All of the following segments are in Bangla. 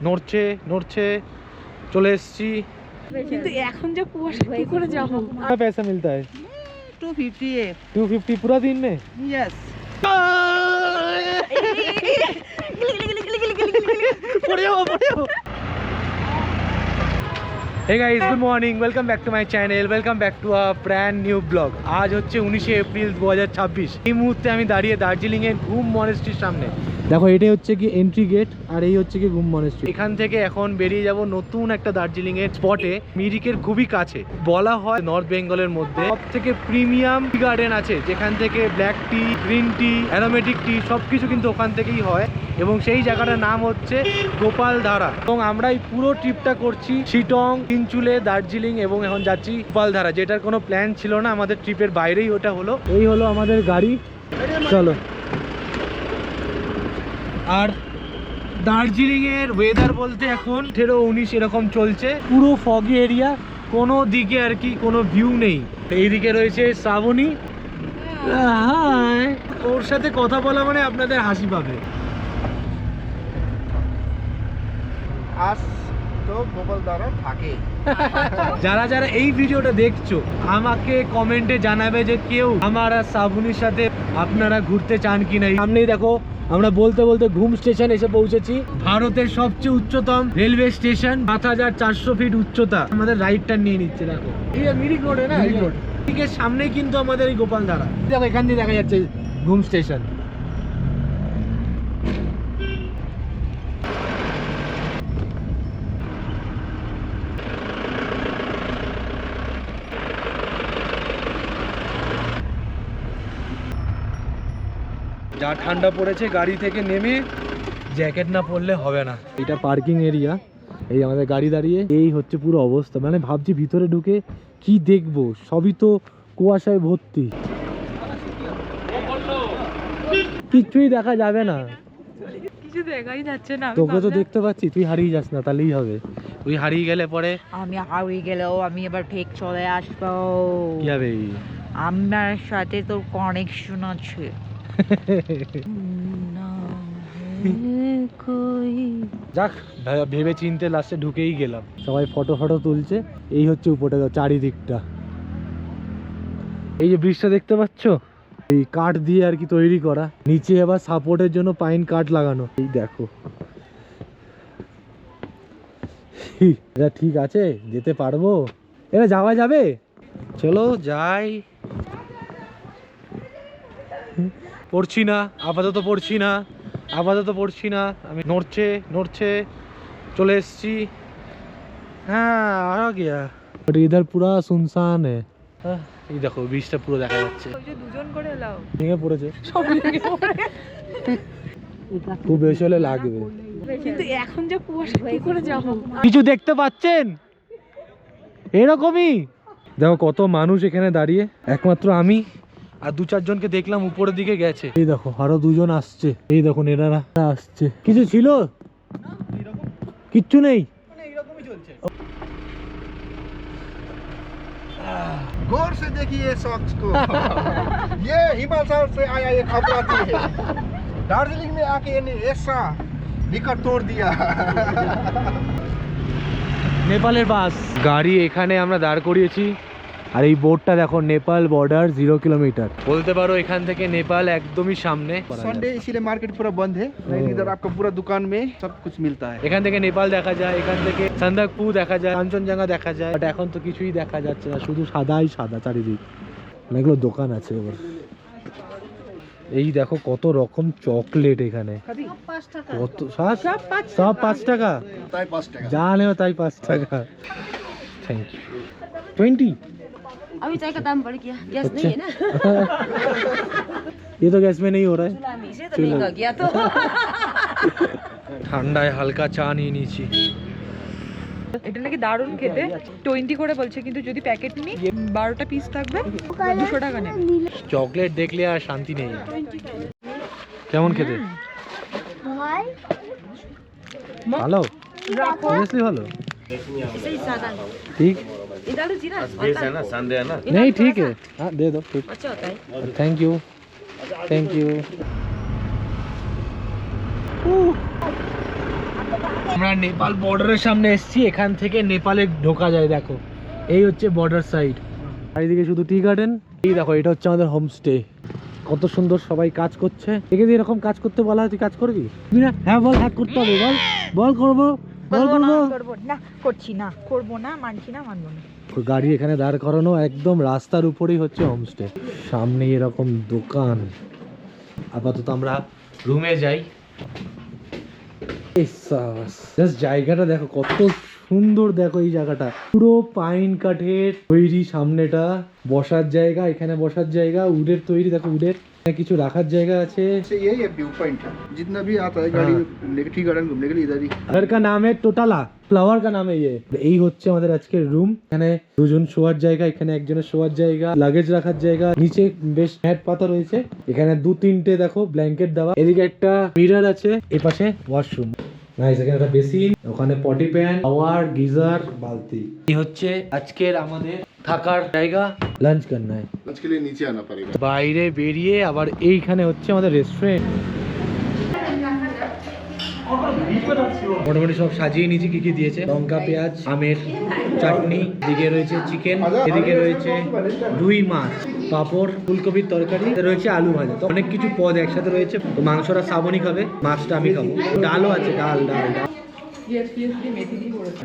নড়ছে নড়ছে চলে এসেছি কিন্তু এখন যে কুয়াশা কি করে যাবো पैसा मिलता है 250 है 250 पूरा दिन में yes hey guys good morning welcome back to my channel welcome back to a brand new blog आज হচ্ছে 19 এপ্রিল 2026 এই মুহূর্তে আমি দাঁড়িয়ে দার্জিলিং এর ঘুম মনেস্ট্রির সামনে দেখো এটাই হচ্ছে কি এন্ট্রি গেট আর এই হচ্ছে কি ঘুম মনেস্ট্রি এখান থেকে এখন বেরিয়ে যাব নতুন একটা দার্জিলিং এর স্পটে মিরিকের খুবই কাছে বলা হয় নর্থ বেঙ্গলের মধ্যে সবথেকে প্রিমিয়াম টি গার্ডেন আছে যেখান থেকে black tea green tea aromatic tea সবকিছু কিন্তু ওখান থেকেই হয় এবং সেই জায়গাটার নাম হচ্ছে গোপালধারা এবং আমরা এই পুরো ট্রিপটা করছি শিটং তিনচুলে দার্জিলিং এবং এখন যাচ্ছি গোপালধারা যেটার কোনো প্ল্যান ছিল না আমাদের ট্রিপের বাইরেই ওটা হলো এই হলো আমাদের গাড়ি চলো আর দার্জিলিং এর ওয়েদার বলতে এখন 18-19 এরকম চলছে পুরো ফগি এরিয়া কোনো দিকে আর কি কোনো ভিউ নেই এইদিকে রয়েছে শ্রাবণী ওর সাথে কথা বলা মানে আপনাদের হাসি পাবে আজ তো গোপালধারা থাকে যারা যারা এই ভিডিওটা দেখছো আমাকে কমেন্টে জানাবে যে কেউ আমার আর শ্রাবণীর সাথে আপনারা ঘুরতে চান কি না সামনেই দেখো আমরা বলতে বলতে ঘুম স্টেশন এসে পৌঁছেছি ভারতের সবচেয়ে উচ্চতম রেলওয়ে স্টেশন ৭,৪০০ ফিট উচ্চতা আমাদের রাইডটা নিয়ে নিচ্ছে দেখো এই মিরিক রোডে না মিরিক রোড এর সামনেই কিন্তু আমাদের এই গোপালধারা দেখো এখান দিয়ে দেখা যাচ্ছে ঘুম স্টেশন যা ঠান্ডা পড়েছে গাড়ি থেকে নেমে জ্যাকেট না পরলে হবে না এটা পার্কিং এরিয়া এই আমাদের গাড়ি দাঁড়িয়ে এই হচ্ছে পুরো অবস্থা মানে ভাবছি ভিতরে ঢুকে কি দেখবো সবই তো কুয়াশায় ভর্তি কিছুই দেখা যাবে না কিছু দেখাই যাচ্ছে না তোকে তো দেখতে পাচ্ছি তুই হারিয়ে যাস না তাহলেই হবে তুই হারিয়ে গেলে পরে আমি হারিয়ে গেলেও আমি এবার ঠিক চলে আসবো কি হবে আমার সাথে তোর কানেকশন আছে যাক ভেবে চিনতে লাস্টে ঢুকেই গেলাম সবাই ফটো ফটো তুলছে এই হচ্ছে উপরে চারিদিকটা এই যে ব্রিজটা দেখতে পাচ্ছ এই কাঠ দিয়ে আর কি তৈরি করা নিচে আবার সাপোর্টের জন্য পাইন কাঠ লাগানো এই দেখো এটা ঠিক আছে যেতে পারবো এটা যাওয়া যাবে চলো যাই পড়ছি না আপাতত পড়ছি না আমি নড়ছে নড়ছে চলে এসছি হ্যাঁ আর গিয়া ইধার পুরা সুনসান এই দেখো ব্রিজটা পুরো দেখা যাচ্ছে দুজন করে এলাও ভেঙে পড়েছে খুব বেশি হলে লাগবে কিন্তু এখন যে কুয়াশা কি করে যাবো কিছু দেখতে পাচ্ছেন এরকমই দেখো কত মানুষ এখানে দাঁড়িয়ে একমাত্র আমি আর 2-4 জনকে দেখলাম উপরের দিকে গেছে এই দেখো আরো 2 জন আসছে এই দেখো এনারা আসছে কিছু ছিল কিচ্ছু নেই गौर से देखिए शख्स को ये हिमाचल से आया एक अपराधी है दार्जिलिंग में आके इन्हें ऐसा विकट तोड़ दिया নেপালের বাস গাড়ি এখানে আমরা দাঁড় করিয়েছি আর এই বোর্ডটা দেখো নেপাল বর্ডার 0 কিলোমিটার বলতে পারো এখান থেকে নেপাল একদমই সামনে संडे इसीलिए मार्केट पूरा बंद है नहीं इधर आपको पूरा दुकान में सब कुछ मिलता है এখান থেকে নেপাল দেখা যায় এখান থেকে সান্দাকপু দেখা যায় কাঞ্চনজঙ্ঘা দেখা যায় বাট এখন তো কিছুই দেখা যাচ্ছে না শুধু সাদাই সাদা চারিদিক অনেকগুলো দোকান আছে এবার এই দেখো কত রকম চকলেট এখানে কত সব 5 টাকা ताई 5 টাকা যা নেও তাই 5 টাকা थैंक यू 20 अभी चाय का दाम बढ़ गया गैस नहीं है ना ये तो गैस में नहीं हो रहा है सुनामी से तो महंगा गया तो ঠান্ডায় হালকা চা নিয়ে নিয়েছি এটা নাকি দারুণ খেতে 20 করে বলছে কিন্তু যদি প্যাকেট নিই 12টা পিস থাকবে 200 টাকা নেবে চকলেট দেখলে আর শান্তি নেই কেমন খেতে ভালো সিরিয়াসলি ভালো सही सादा ठीक ये दारू जीरा बेस है ना संडे है ना नहीं ठीक है हाँ दे दो ठीक अच्छा होता है थैंक यू আমরা নেপাল বর্ডারের সামনে এসেছি, এখান থেকে নেপালে ঢোকা যায়। দেখো এই হচ্ছে বর্ডার সাইড, চারিদিকে শুধু টি গার্ডেন। এই দেখো এটা হচ্ছে আমাদের হোমস্টে, কত সুন্দর সবাই কাজ করছে। একে দিয়ে এরকম কাজ করতে বলা হয়, তুই কাজ করবি না? হ্যাঁ বল, হ্যাঁ করতে হবে, বল বল করবো, বল করবো না, করছি না, করবো না, মানছি না, মানবো না। গাড়ি এখানে দাঁড় করানো, একদম রাস্তার উপরেই হচ্ছে হোমস্টে, সামনে এরকম দোকান। আপাতত আমরা রুমে যাই। জাস্ট জায়গাটা দেখো কত সুন্দর, দেখো এই জায়গাটা পুরো পাইন কাঠের তৈরি, সামনেটা বসার জায়গা, এখানে বসার জায়গা, উডের তৈরি। দেখো উডের কিছু রাখার জায়গা আছে। यही है व्यू पॉइंट, जितना भी आता है गाड़ी घूमने के, टी गार्डन घूमने के लिए इधर ही। घर का नाम है टोटाला, फ्लावर का नाम है ये। এই হচ্ছে আমাদের আজকের রুম, এখানে দুজন শোয়ার জায়গা, এখানে একজনের শোয়ার জায়গা, লাগেজ রাখার জায়গা, নিচে বেশ ম্যাট পাতা রয়েছে, এখানে 2-3টে দেখো ব্ল্যাঙ্কেট দেওয়া, এদিকে একটা মিরর আছে, এই পাশে ওয়াশরুম। নাইস, এখানে একটা বেসিন, ওখানে পটি প্যান, শাওয়ার, গিজার, বালতি। এই হচ্ছে আজকের আমাদের থাকার জায়গা। লাঞ্চ করনা है, लंच के लिए नीचे आना पड़ेगा। বাইরে বেরিয়ে আবার এইখানে হচ্ছে আমাদের রেস্টুরেন্ট। মোটামুটি সব সাজিয়ে নিয়েছি, কি কি দিয়েছে, লঙ্কা, পেঁয়াজ, আমের চাটনি, এদিকে রয়েছে চিকেন, এদিকে রয়েছে রুই মাছ, পাঁপড়, ফুলকপির তরকারি, রয়েছে আলু ভাজা। তো অনেক কিছু পদ একসাথে রয়েছে। তো মাংসটা শ্রাবণী খাবে, মাছটা আমি খাবো, ডালও আছে, ডাল ডাল ডাল।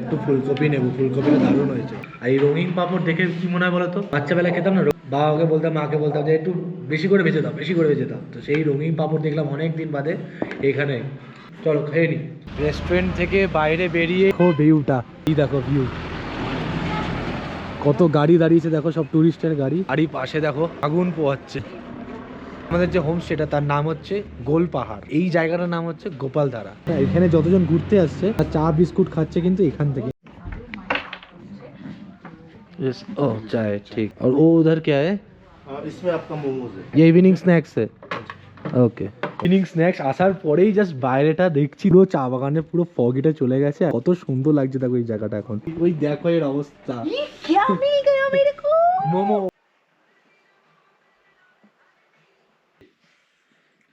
একটু ফুলকপি নেবো, ফুলকপিটা দারুণ হয়েছে। আর এই রঙিন পাঁপড় দেখে কি মনে হয় বলতো, বাচ্চাবেলায় খেতাম না, বাবাকে বলতাম, মাকে বলতাম যে একটু বেশি করে ভেজে দাও, বেশি করে ভেজে দাও। তো সেই রঙিন পাঁপড় দেখলাম অনেক দিন বাদে এখানে। চলো খেয়ে নি। রেস্টুরেন্ট থেকে বাইরে বেরিয়ে দেখো ভিউটা, এই দেখো ভিউ, কত গাড়ি দাঁড়িয়েছে দেখো, সব টুরিস্টের গাড়ি। আর এই পাশে দেখো আগুন পোহাচ্ছে। আমাদের যে হোমস্টেটা তার নাম হচ্ছে গোল পাহাড়, এই জায়গাটার নাম হচ্ছে গোপালধারা। এখানে যতজন ঘুরতে আসছে আর চা বিস্কুট খাচ্ছে কিন্তু এখান থেকে। ओ चाय ठीक। और वो उधर क्या है? इसमें आपका मोमोज है। ये इवनिंग स्नैक्स है। ওকে, ইভিনিং স্ন্যাক্স আসার পরেই জাস্ট বাইরেটা দেখছি, পুরো চা বাগানে পুরো ফগিটা চলে গেছে, কত সুন্দর লাগছে দেখো এই জায়গাটা এখন। ওই দেখো এর অবস্থা, মোমো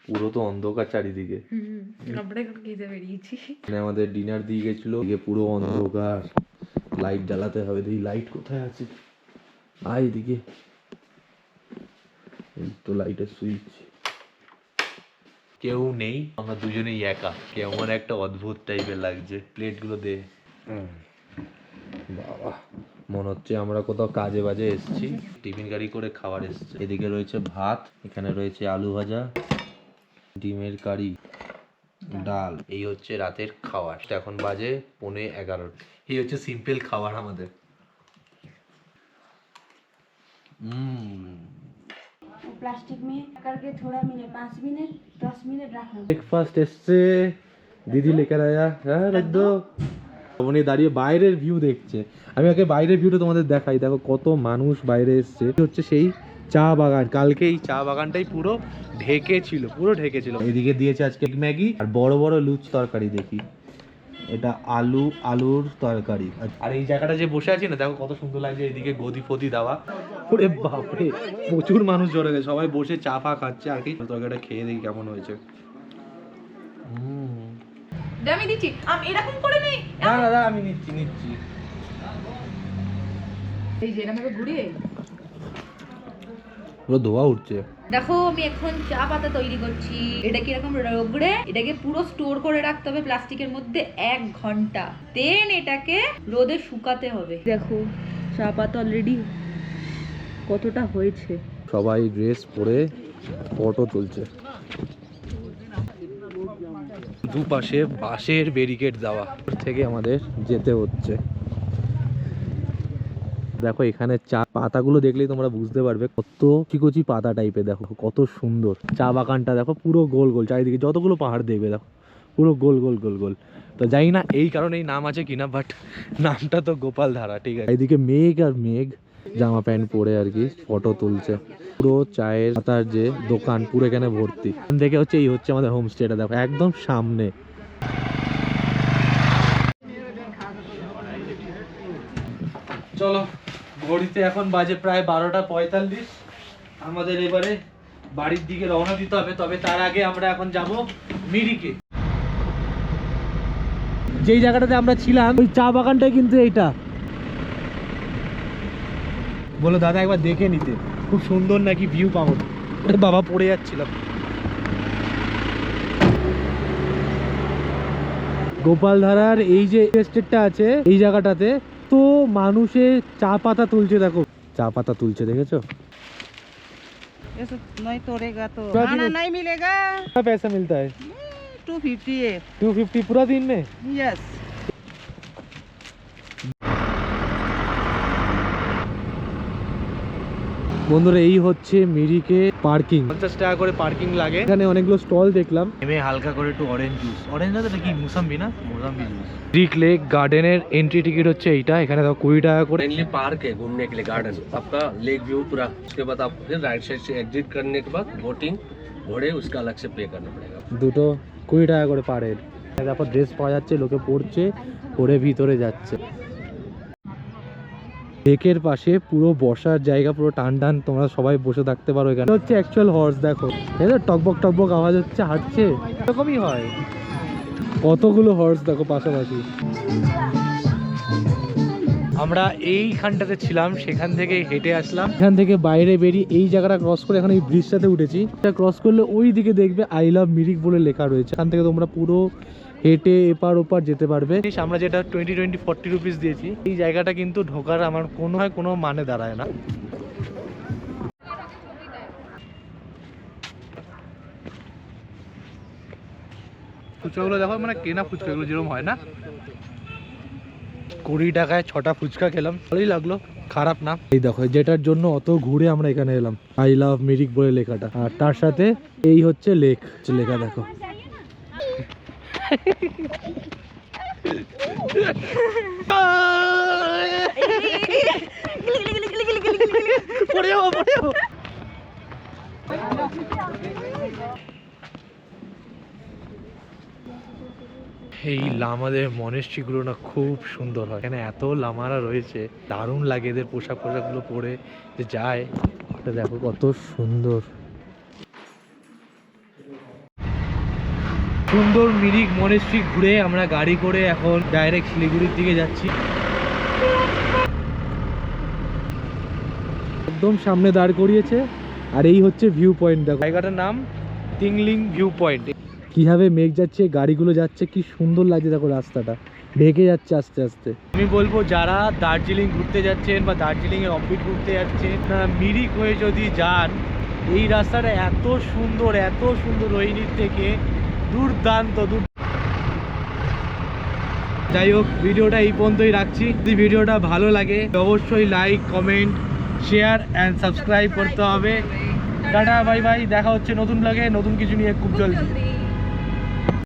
পুরো তো অন্ধকার চারিদিকে। আমরা এখন খেতে বেরিয়েছি। আমাদের ডিনার দিয়ে গেছিল, পুরো অন্ধকার, লাইট জ্বালাতে হবে। দেখি লাইট কোথায় আছে, আয় এদিকে, এই তো লাইটের সুইচ, কেউ নেই, আমরা দুজনেই একা। কেমন একটা অদ্ভুত টাইপের লাগছে। প্লেটগুলো দে। বাবা, মনে হচ্ছে আমরা কোথাও কাজে বাজে এসেছি, টিফিন গাড়ি করে খাবার এসেছে। এদিকে রয়েছে ভাত, এখানে রয়েছে আলু ভাজা, ডিমের কারি, ডাল। এই হচ্ছে রাতের খাবার। এখন বাজে 11:15। এই হচ্ছে সিম্পল খাবার আমাদের। प्लास्टिक में करके थोड़ा मिनट 5 मिनट 10 मिनट रखना। ব্রেকফাস্ট এসছে, দিদি লেকার আয়া, হ্যাঁ রাখ দো। উনি দাঁড়িয়ে বাইরের ভিউ দেখছে। আমি ওকে বাইরের ভিউটা তোমাদের দেখাই, দেখো কত মানুষ বাইরে এসছে। হচ্ছে সেই চা বাগান, কালকে এই চা বাগানটাই পুরো ঢেকে ছিল, পুরো ঢেকে ছিল। এদিকে দিয়েছে আজকে ম্যাগি আর বড় বড় লুচ তরকারি। দেখি এটা আলুর তরকারি। আর এই জায়গাটা যে বসে আছি না, দেখো কত সুন্দর লাগছে, এদিকে গদি ফদি দেওয়া। ওরে বাপরে, প্রচুর মানুষ জড়ে গেছে, সবাই বসে চা ফা খাচ্ছে আর কি। তরকারিটা খেয়ে দেখি কেমন হয়েছে। আমি দিচ্ছি, আমি এরকম করে নেই। না দাদা, আমি নিচ্ছি। এই যে এরকম ভাবে ঘুরিয়ে পুরো ধোয়া উঠছে। দেখো আমি এখন চা পাতা তৈরি করছি। এটা কিরকম রগড়ে এটাকে পুরো স্টোর করে রাখতে হবে প্লাস্টিকের মধ্যে 1 ঘন্টা। দেন এটাকে রোদে শুকাতে হবে। দেখো চা পাতা অলরেডি কতটা হয়েছে। সবাই ড্রেস পরে ফটো তুলছে। দুপাশে বাঁশের ব্যারিকেড দেওয়া, থেকে আমাদের যেতে হচ্ছে। দেখো এখানে চা পাতাগুলো দেখলেই তোমরা বুঝতে পারবে, কত কচি পাতা টাইপের। দেখো কত সুন্দর চা বাগানটা, দেখো পুরো গোল গোল চারিদিকে, যতগুলো পাহাড় দেখবে দেখো পুরো গোল গোল গোল গোল। তো জানি না এই কারণেই নাম আছে কিনা, বাট নামটা তো গোপালধারা, ঠিক আছে। এইদিকে মেঘ আর মেঘ জামা প্যান্ট পরে আর কি ফটো তুলছে। পুরো চায়ের পাতার যে দোকান পুরো এখানে ভর্তি। দেখে হচ্ছে এই হচ্ছে আমাদের হোমস্টেটা, দেখো একদম সামনে। চলো, ঘড়িতে এখন বাজে প্রায় 12:45। আমাদের এবারে বাড়ির দিকে রওনা দিতে হবে। তবে তার আগে আমরা এখন যাব মিরিকে। যেই জায়গাটাতে আমরা ছিলাম ওই চা বাগানটাই কিন্তু এইটা। বলো দাদা একবার দেখে নিতে, খুব সুন্দর নাকি ভিউ পাবো। বাবা পড়ে যাচ্ছিলাম। গোপালধারার এই যে এস্টেটটা আছে এই জায়গাটাতে তো মানুষে চা পাতা তুলছে, দেখো চা পাতা তুলছে, দেখেছো? ऐसा नहीं तोड़ेगा तो क्या खाना दिन- नहीं मिलेगा। कितना पैसा मिलता है? 250 है। 250 पूरा दिन में? यस। বন্ধুরা এই হচ্ছে মিরিকে পার্কিং। 50 টাকা করে পার্কিং লাগে। এখানে অনেকগুলো স্টল দেখলাম। নেমে হালকা করে একটু অরেঞ্জ জুস, অরেঞ্জ না তো কি মুসাম্বি না, মোসাম্বি জুস। ব্রিক লেক গার্ডেনের এন্ট্রি টিকিট হচ্ছে এইটা, এখানে দেখো 20 টাকা করে। मेनली पार्क है घूमने के लिए, गार्डन आपका लेक व्यू पूरा। उसके बाद आप फिर राइट साइड से एग्जिट करने के बाद बोटिंग घोड़े उसका अलग से पे करना पड़ेगा। দুটো 20 টাকা করে পার হেড। তারপর ড্রেস পাওয়া যাচ্ছে, লোকে পড়ছে, পরে ভিতরে যাচ্ছে। লেকের পাশে পুরো বসার জায়গা, পুরো টান টান, তোমরা সবাই বসে থাকতে পারো। এখানে হচ্ছে অ্যাকচুয়াল হর্স, দেখো এই তো টকবক টকবক আওয়াজ হচ্ছে, হাঁটছে, এরকমই হয়। কতগুলো হর্স দেখো পাশাপাশি। আমরা এইখানটাতে ছিলাম, সেখান থেকে হেঁটে আসলাম। এখান থেকে বাইরে বেরিয়ে এই জায়গাটা ক্রস করে এখন এই ব্রিজটাতে উঠেছি। এটা ক্রস করলে ওই দিকে দেখবে আই লাভ মিরিক বলে লেখা রয়েছে। এখান থেকে তোমরা পুরো হেঁটে এপার ওপার যেতে পারবে। আমরা যেটা 20-40 রুপিস দিয়েছি, এই জায়গাটা কিন্তু ঢোকার আমার কোনো মানে দাঁড়ায় না। ফুচকাগুলো দেখো, মানে কেনা ফুচকাগুলো যেরকম হয় না। 20 টাকায় 6টা ফুচকা খেলাম, ভালোই লাগলো, খারাপ না। এই দেখো যেটার জন্য অত ঘুরে আমরা এখানে এলাম, আই লাভ মিরিক বলে লেখাটা, আর তার সাথে এই হচ্ছে লেক লেখা, দেখো। পড়ে যাবো, পড়ে যাবো। এই লামাদের মনেস্ট্রিগুলো না খুব সুন্দর হয়। এখানে এত লামারা রয়েছে, দারুণ লাগে এদের পোশাকগুলো পরে যে যায়। এটা দেখো কত সুন্দর সুন্দর মিরিক মনেস্ট্রি ঘুরে আমরা গাড়ি করে এখন ডাইরেক্ট শিলিগুড়ির দিকে যাচ্ছি। একদম সামনে দাঁড় করিয়েছে, আর এই হচ্ছে ভিউ পয়েন্ট। দেখো জায়গাটার নাম টিংলিং ভিউ পয়েন্ট। কিভাবে মেঘ যাচ্ছে, গাড়িগুলো যাচ্ছে, কি সুন্দর লাগছে দেখো, রাস্তাটা ঢেকে যাচ্ছে আস্তে আস্তে। আমি বলবো যারা দার্জিলিং ঘুরতে যাচ্ছেন বা দার্জিলিং এর অফবিট ঘুরতে যাচ্ছেন, মিরিক হয়ে যদি যান, এই রাস্তাটা এত সুন্দর রোহিণীর থেকে দুর্দান্ত। যাই হোক, ভিডিওটা এই পর্যন্তই রাখছি। যদি ভিডিওটা ভালো লাগে অবশ্যই like, comment, share and subscribe করতে হবে। টাটা, বাই বাই, দেখা হচ্ছে নতুন ব্লগে নতুন কিছু নিয়ে খুব জলদি।